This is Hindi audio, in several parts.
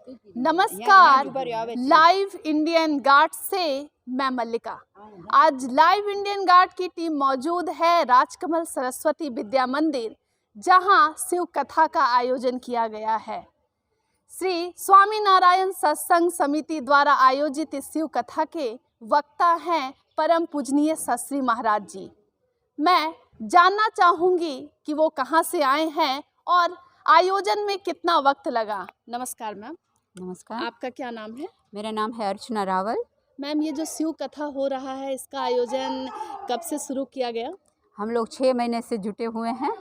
नमस्कार। लाइव इंडियन गार्ड से मैं मल्लिका। आज लाइव इंडियन गार्ड की टीम मौजूद है राजकमल सरस्वती विद्या मंदिर, जहां शिव कथा का आयोजन किया गया है। श्री स्वामी नारायण सत्संग समिति द्वारा आयोजित इस शिव कथा के वक्ता हैं परम पूजनीय शास्त्री महाराज जी। मैं जानना चाहूँगी कि वो कहाँ से आए हैं और आयोजन में कितना वक्त लगा। नमस्कार मैम। नमस्कार। आपका क्या नाम है? मेरा नाम है अर्चना रावल। मैम, ये जो शिव कथा हो रहा है, इसका आयोजन कब से शुरू किया गया? हम लोग 6 महीने से जुटे हुए हैं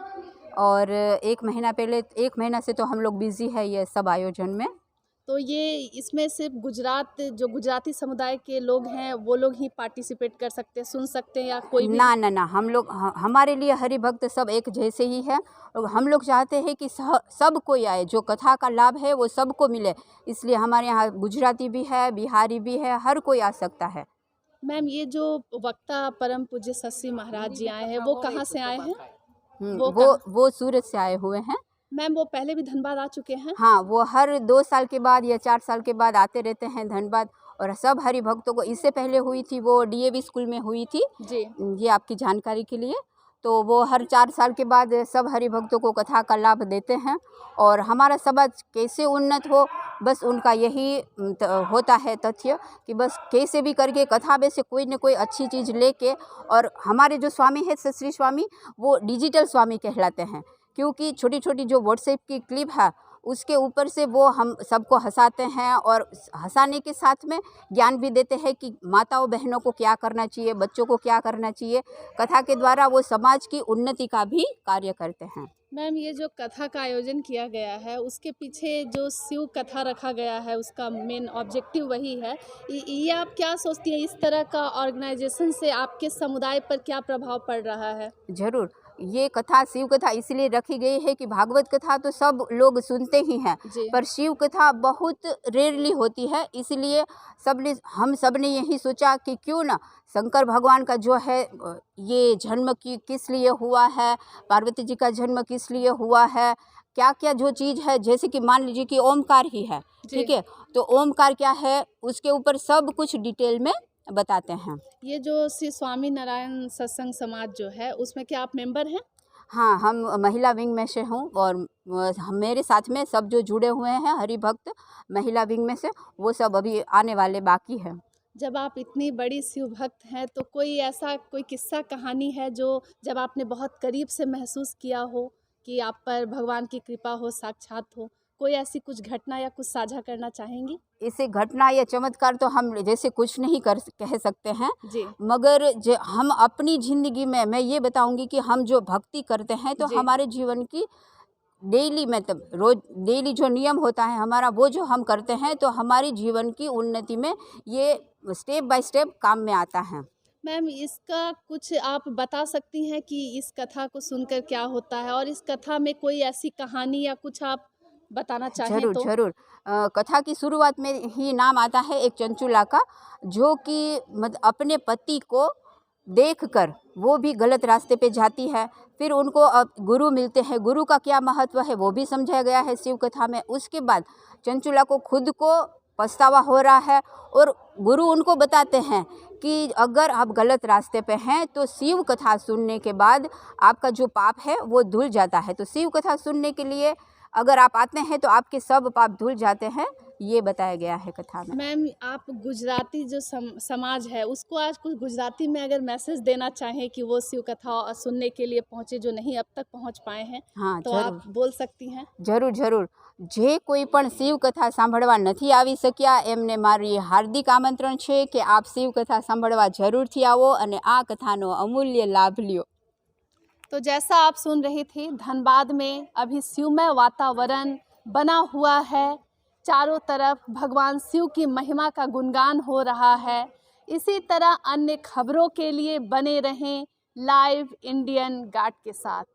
और 1 महीना से तो हम लोग बिज़ी है ये सब आयोजन में। तो ये इसमें सिर्फ गुजराती समुदाय के लोग हैं वो लोग ही पार्टिसिपेट कर सकते हैं, सुन सकते हैं, या कोई भी? ना हम लोग हमारे लिए हरि भक्त सब एक जैसे ही है और हम लोग चाहते हैं कि सब कोई आए, जो कथा का लाभ है वो सबको मिले। इसलिए हमारे यहाँ गुजराती भी है, बिहारी भी है, हर कोई आ सकता है। मैम, ये जो वक्ता परम पूज्य शास्त्री महाराज जी आए हैं, वो कहाँ से आए हैं? वो सूरत से आए हुए हैं। मैम, वो पहले भी धनबाद आ चुके हैं? हाँ, वो हर 2 साल के बाद या 4 साल के बाद आते रहते हैं धनबाद। और सब हरि भक्तों को, इससे पहले हुई थी वो डीएवी स्कूल में हुई थी जी। ये आपकी जानकारी के लिए। तो वो हर 4 साल के बाद सब हरि भक्तों को कथा का लाभ देते हैं और हमारा समाज कैसे उन्नत हो, बस उनका यही होता है तथ्य कि बस कैसे भी करके कथा में से कोई न कोई अच्छी चीज़ लेके। और हमारे जो स्वामी है शास्त्री स्वामी, वो डिजिटल स्वामी कहलाते हैं, क्योंकि छोटी छोटी जो व्हाट्सएप की क्लिप है उसके ऊपर से वो हम सबको हंसाते हैं और हंसाने के साथ में ज्ञान भी देते हैं कि माताओं बहनों को क्या करना चाहिए, बच्चों को क्या करना चाहिए। कथा के द्वारा वो समाज की उन्नति का भी कार्य करते हैं। मैम, ये जो कथा का आयोजन किया गया है, उसके पीछे जो शिव कथा रखा गया है, उसका मेन ऑब्जेक्टिव वही है। ये आप क्या सोचती हैं, इस तरह का ऑर्गेनाइजेशन से आपके समुदाय पर क्या प्रभाव पड़ रहा है? जरूर, ये कथा शिव कथा इसलिए रखी गई है कि भागवत कथा तो सब लोग सुनते ही हैं, पर शिव कथा बहुत रेयरली होती है। इसलिए हम सब ने यही सोचा कि क्यों ना शंकर भगवान का जो है ये जन्म किस लिए हुआ है, पार्वती जी का जन्म किस लिए हुआ है, क्या क्या जो चीज़ है, जैसे कि मान लीजिए कि ओमकार ही है, ठीक है, तो ओमकार क्या है उसके ऊपर सब कुछ डिटेल में बताते हैं। ये जो श्री स्वामी नारायण सत्संग समाज जो है, उसमें क्या आप मेंबर हैं? हाँ, हम महिला विंग में से हूँ और मेरे साथ में सब जो जुड़े हुए हैं हरि भक्त महिला विंग में से, वो सब अभी आने वाले बाकी है। जब आप इतनी बड़ी शिव भक्त हैं, तो कोई किस्सा कहानी है जो जब आपने बहुत करीब से महसूस किया हो कि आप पर भगवान की कृपा हो, साक्षात हो? कोई ऐसी कुछ घटना या कुछ साझा करना चाहेंगी? इसे घटना या चमत्कार तो हम जैसे कुछ नहीं कह सकते हैं जी। मगर हम अपनी ज़िंदगी में मैं ये बताऊंगी कि हम जो भक्ति करते हैं तो हमारे जीवन की डेली मतलब रोज डेली जो नियम होता है हमारा, वो जो हम करते हैं तो हमारी जीवन की उन्नति में ये स्टेप बाय स्टेप काम में आता है। मैम, इसका कुछ आप बता सकती हैं कि इस कथा को सुनकर क्या होता है, और इस कथा में कोई ऐसी कहानी या कुछ आप बताना चाहें तो? जरूर। कथा की शुरुआत में ही नाम आता है एक चंचुला का, जो कि अपने पति को देखकर वो भी गलत रास्ते पे जाती है। फिर उनको अब गुरु मिलते हैं, गुरु का क्या महत्व है वो भी समझाया गया है शिव कथा में। उसके बाद चंचुला को खुद को पछतावा हो रहा है और गुरु उनको बताते हैं कि अगर आप गलत रास्ते पे हैं तो शिव कथा सुनने के बाद आपका जो पाप है वो धुल जाता है। तो शिव कथा सुनने के लिए अगर आप आते हैं तो आपके सब पाप धुल जाते हैं, ये बताया गया है कथा में। मैम, आप गुजराती जो समाज है उसको आज कुछ गुजराती में अगर मैसेज देना चाहें कि वो शिव कथा सुनने के लिए पहुँचे, जो नहीं अब तक पहुँच पाए हैं, हाँ, तो आप बोल सकती हैं? जरूर। जे कोई पण शिव कथा सांभळवा નથી આવી શક્યા એમને મારી હાર્દિક આમંત્રણ છે કે આપ शिव कथा सांभળવા જરૂરથી આવો અને આ કથાનો અમૂલ્ય લાભ લ્યો। तो जैसा आप सुन रही थी, धनबाद में अभी शिवमय वातावरण बना हुआ है। चारों तरफ भगवान शिव की महिमा का गुणगान हो रहा है। इसी तरह अन्य खबरों के लिए बने रहें लाइव इंडियन गार्ड के साथ।